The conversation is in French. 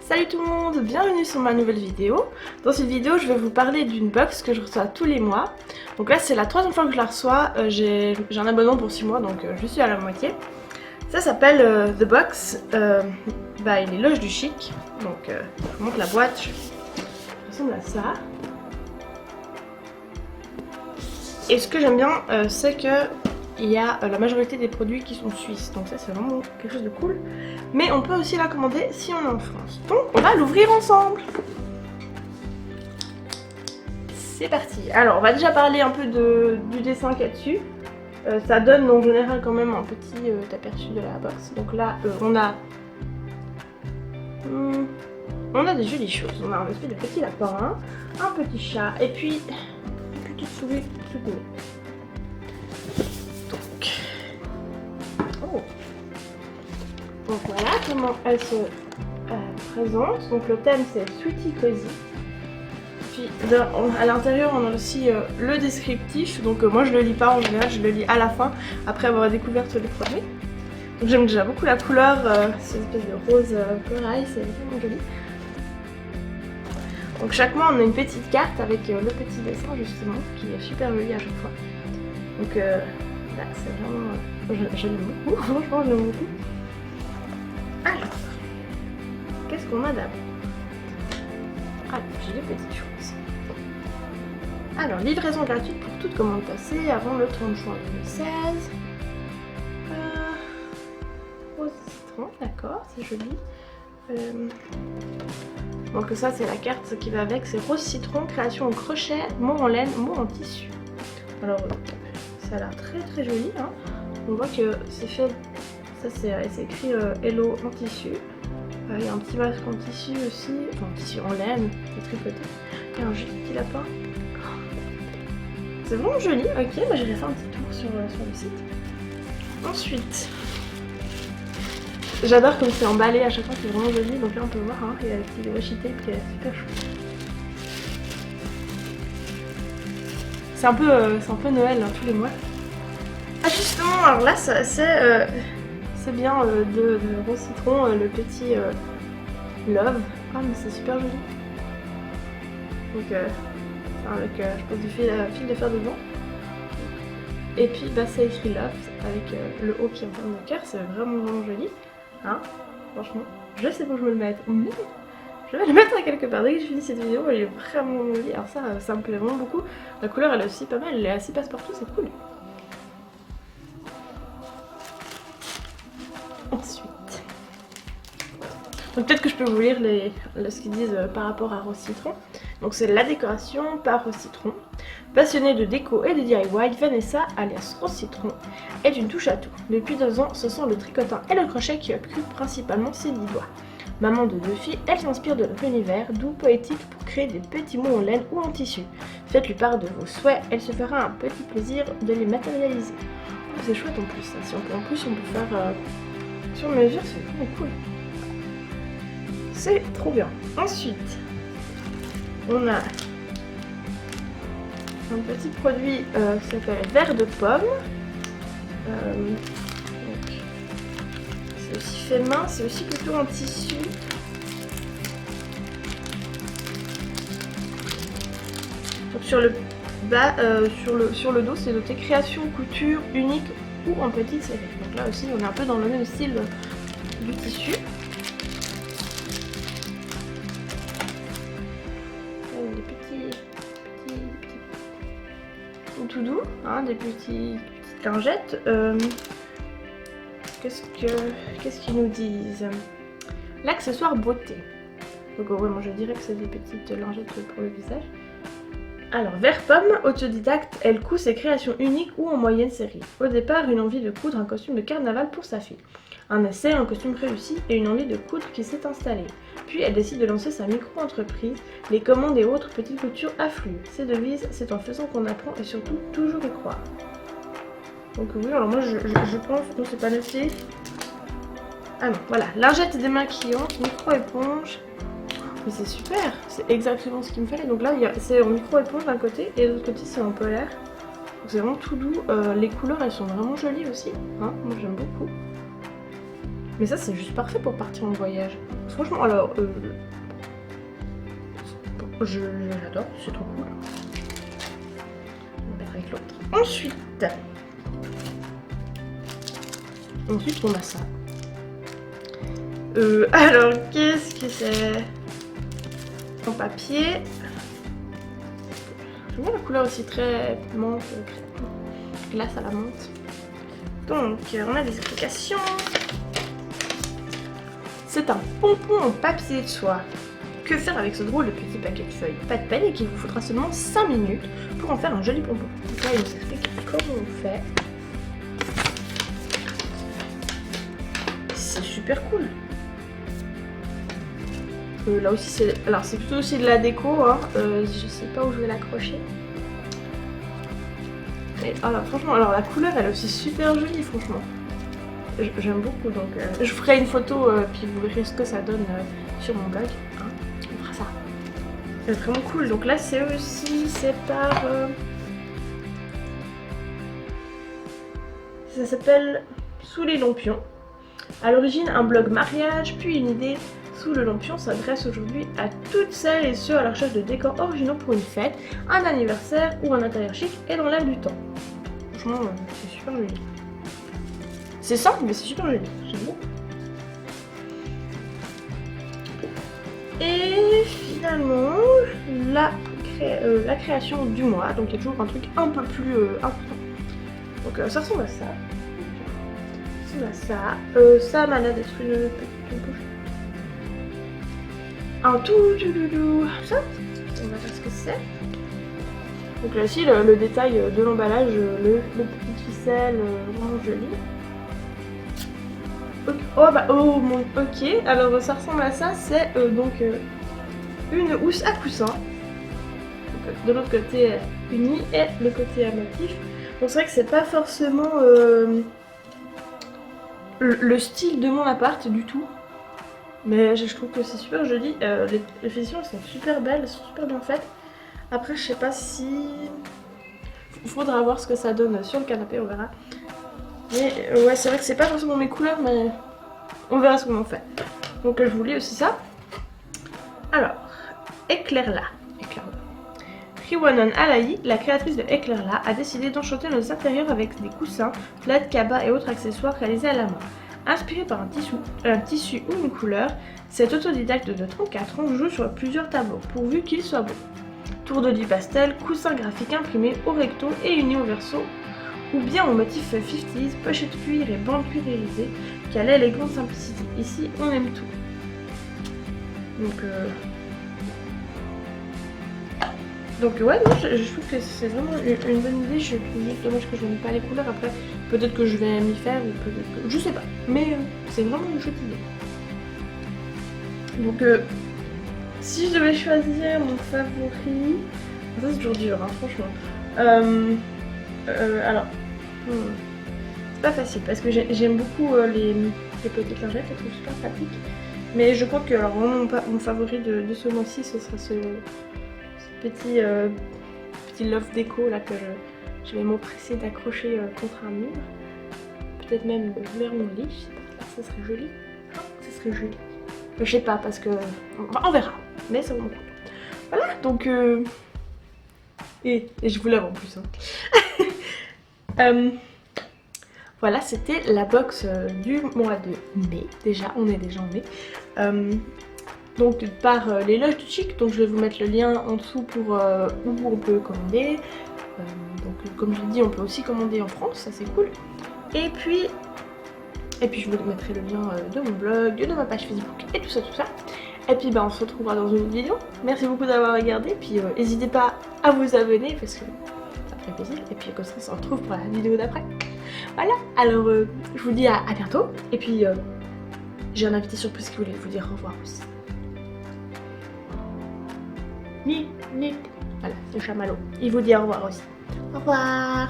Salut tout le monde, bienvenue sur ma nouvelle vidéo. Dans cette vidéo, je vais vous parler d'une box que je reçois tous les mois. Donc là, c'est la troisième fois que je la reçois. J'ai un abonnement pour 6 mois, donc je suis à la moitié. Ça s'appelle The Box by Les Loges du Chic. Donc je vous montre la boîte. Ça ressemble à ça. Et ce que j'aime bien, c'est que il y a la majorité des produits qui sont suisses, donc ça c'est vraiment quelque chose de cool. Mais on peut aussi la commander si on est en France. Donc on va l'ouvrir ensemble. C'est parti. Alors on va déjà parler un peu du dessin qu'il y a dessus. Ça donne en général quand même un petit aperçu de la box. Donc là on a des jolies choses. On a un espèce de petit lapin, un petit chat et puis une petite souris soutenue. Donc voilà comment elle se présente. Donc le thème c'est Sweetie Cozy. Puis à l'intérieur on a aussi le descriptif. Donc moi je le lis pas en général, je le lis à la fin après avoir découvert tous les produits. Donc j'aime déjà beaucoup la couleur, cette espèce de rose corail, c'est vraiment joli. Donc chaque mois on a une petite carte avec le petit dessin justement qui est super joli à chaque fois. Donc là c'est vraiment... je l'aime beaucoup, franchement je l'aime beaucoup. Alors, qu'est-ce qu'on a d'abord? Ah, j'ai des petites choses. Alors, livraison gratuite pour toute commande passée avant le 30 juin 2016. Rose citron, d'accord, c'est joli. Donc ça, c'est la carte qui va avec, c'est rose citron, création au crochet, mot en laine, mot en tissu. Alors, ça a l'air très très joli, hein. On voit que c'est fait... Ça c'est écrit Hello en tissu. Il y a un petit masque en tissu aussi, enfin en tissu en laine, qui est tricoté. Il y a un joli petit lapin. C'est vraiment joli, ok, bah j'irai faire un petit tour sur le site. Ensuite, j'adore comme c'est emballé à chaque fois, c'est vraiment joli. Donc là on peut voir, hein, il y a le petit washi tape qui est super chou. C'est un peu Noël hein, tous les mois. Ah justement, alors là c'est bien de rose citron, le petit love. Ah mais c'est super joli. Donc avec je pense du fil de fer dedans. Et puis bah c'est écrit love avec le haut qui est en forme de cœur, c'est vraiment joli. Hein, franchement, je sais pas où je vais le mettre. Je vais le mettre à quelque part. Dès que je finis cette vidéo, elle est vraiment jolie. Alors ça me plaît vraiment beaucoup. La couleur elle est aussi pas mal, elle est assez passe-partout, c'est cool. Ensuite, donc peut-être que je peux vous lire ce qu'ils disent par rapport à Rose Citron. Donc c'est la décoration par Rose Citron. Passionnée de déco et de DIY, Vanessa, alias Rose Citron, est une touche à tout. Depuis 2 ans, ce sont le tricotin et le crochet qui occupent principalement ses 10 doigts. Maman de 2 filles, elle s'inspire de notre univers, doux, poétique, pour créer des petits mots en laine ou en tissu. Faites-lui part de vos souhaits, elle se fera un petit plaisir de les matérialiser. Oh, c'est chouette en plus, ça. En plus on peut faire... sur mesure, c'est vraiment cool. C'est trop bien. Ensuite, on a un petit produit qui s'appelle verre de pomme. C'est aussi fait main, c'est aussi plutôt en tissu. Donc sur le bas, sur le dos, c'est noté création couture unique ou en petite série. Donc là aussi, on est un peu dans le même style du tissu. Des petits tout doux, hein, des petites lingettes. Qu'est-ce qu'ils nous disent? L'accessoire beauté. Donc ouais, moi je dirais que c'est des petites lingettes pour le visage. Alors, vert pomme, autodidacte, elle coud ses créations uniques ou en moyenne série. Au départ, une envie de coudre un costume de carnaval pour sa fille. Un essai, un costume réussi et une envie de coudre qui s'est installée. Puis elle décide de lancer sa micro-entreprise. Les commandes et autres petites coutures affluent. Ses devises, c'est en faisant qu'on apprend et surtout toujours y croire. Donc oui, alors moi je pense que c'est pas noté. Ah non, voilà, lingette démaquillante, micro-éponge. Mais c'est super, c'est exactement ce qu'il me fallait. Donc là, c'est en micro-éponge d'un côté et de l'autre côté c'est en polaire. Donc c'est vraiment tout doux. Les couleurs elles sont vraiment jolies aussi. Hein, moi j'aime beaucoup. Mais ça c'est juste parfait pour partir en voyage. Franchement, alors j'adore, c'est trop cool. On va mettre avec l'autre. Ensuite on a ça. Alors qu'est-ce que c'est? En papier. J'aime bien la couleur aussi très menthe, glace à la menthe. Donc on a des applications. C'est un pompon en papier de soie. Que faire avec ce drôle de petit paquet de feuilles? Pas de panique, il vous faudra seulement 5 minutes pour en faire un joli pompon. Donc là il nous explique comment on fait. C'est super cool. Là aussi c'est... Alors c'est plutôt aussi de la déco, hein. Je sais pas où je vais l'accrocher. Et alors franchement, alors la couleur elle est aussi super jolie franchement. J'aime beaucoup, donc je ferai une photo puis vous verrez ce que ça donne sur mon blog. Hein. On fera ça. C'est vraiment cool. Donc là c'est aussi, c'est par... ça s'appelle Sous les lampions. À l'origine un blog mariage, puis une idée. Sous le lampion s'adresse aujourd'hui à toutes celles et ceux à la recherche de décors originaux pour une fête, un anniversaire ou un intérieur chic et dans l'air du temps. Franchement, c'est super joli. C'est simple, mais c'est super joli. J'aime beaucoup. Et finalement, la création du mois. Donc il y a toujours un truc un peu plus important. Donc ça ressemble à ça. Ça ressemble à ça. Ça m'a l'air d'être une petite poche. Un tout ça, on va voir ce que c'est. Donc là aussi le détail de l'emballage, le petit ficelle, vraiment joli. Okay. Oh mon ok, alors ça ressemble à ça, c'est donc une housse à coussin. Donc, de l'autre côté uni et le côté motif. Donc c'est vrai que c'est pas forcément le style de mon appart du tout. Mais je trouve que c'est super joli, les finitions sont super belles, elles sont super bien faites. Après je sais pas si... Faudra voir ce que ça donne sur le canapé, on verra. Mais ouais c'est vrai que c'est pas forcément mes couleurs mais on verra ce qu'on en fait. Donc je vous lis aussi ça. Alors, Éclairla. Riwanon Alaï, la créatrice de Éclairla, a décidé d'enchanter nos intérieurs avec des coussins, plaids, cabas et autres accessoires réalisés à la main. Inspiré par un tissu ou une couleur, cet autodidacte de 34 ans joue sur plusieurs tableaux, pourvu qu'il soit beau. Tour de lit pastel, coussin graphique imprimé au recto et uni au verso, ou bien au motif 50s, pochette cuir et bande cuir irisée, qui a l'élégante simplicité. Ici, on aime tout. Donc ouais, non, je trouve que c'est vraiment une bonne idée. Je trouve juste dommage que je n'aime pas les couleurs. Après, peut-être que je vais m'y faire ou peut-être que... Je sais pas. Mais c'est vraiment une chouette idée. Donc si je devais choisir mon favori... Ça c'est toujours dur, hein, franchement. Alors... c'est pas facile parce que j'aime beaucoup les petites lingettes. Je les trouve super pratiques. Mais je crois que alors, vraiment mon favori de ce mois-ci, ce sera ce petit love déco là que je vais m'empresser d'accrocher contre un mur. Peut-être même vers mon lit, je sais pas, ça serait joli. Oh, ça serait joli. Je sais pas parce que... on verra, mais ça vaut le coup. Voilà, donc... Et je vous lave en plus. Hein. Voilà, c'était la box du mois de mai. Déjà, on est déjà en mai. Donc par les loges du chic, donc je vais vous mettre le lien en dessous pour où on peut commander. Donc comme je l'ai dit, on peut aussi commander en France, ça c'est cool. Et puis je vous mettrai le lien de mon blog, de ma page Facebook et tout ça. Et puis on se retrouvera dans une vidéo. Merci beaucoup d'avoir regardé, puis n'hésitez pas à vous abonner parce que ça me fait plaisir. Et puis comme ça, on se retrouve pour la vidéo d'après. Voilà, alors je vous dis à bientôt. Et puis j'ai un invité surprise qui voulait vous dire au revoir aussi. Voilà, c'est Chamallow. Il vous dit au revoir aussi. Au revoir.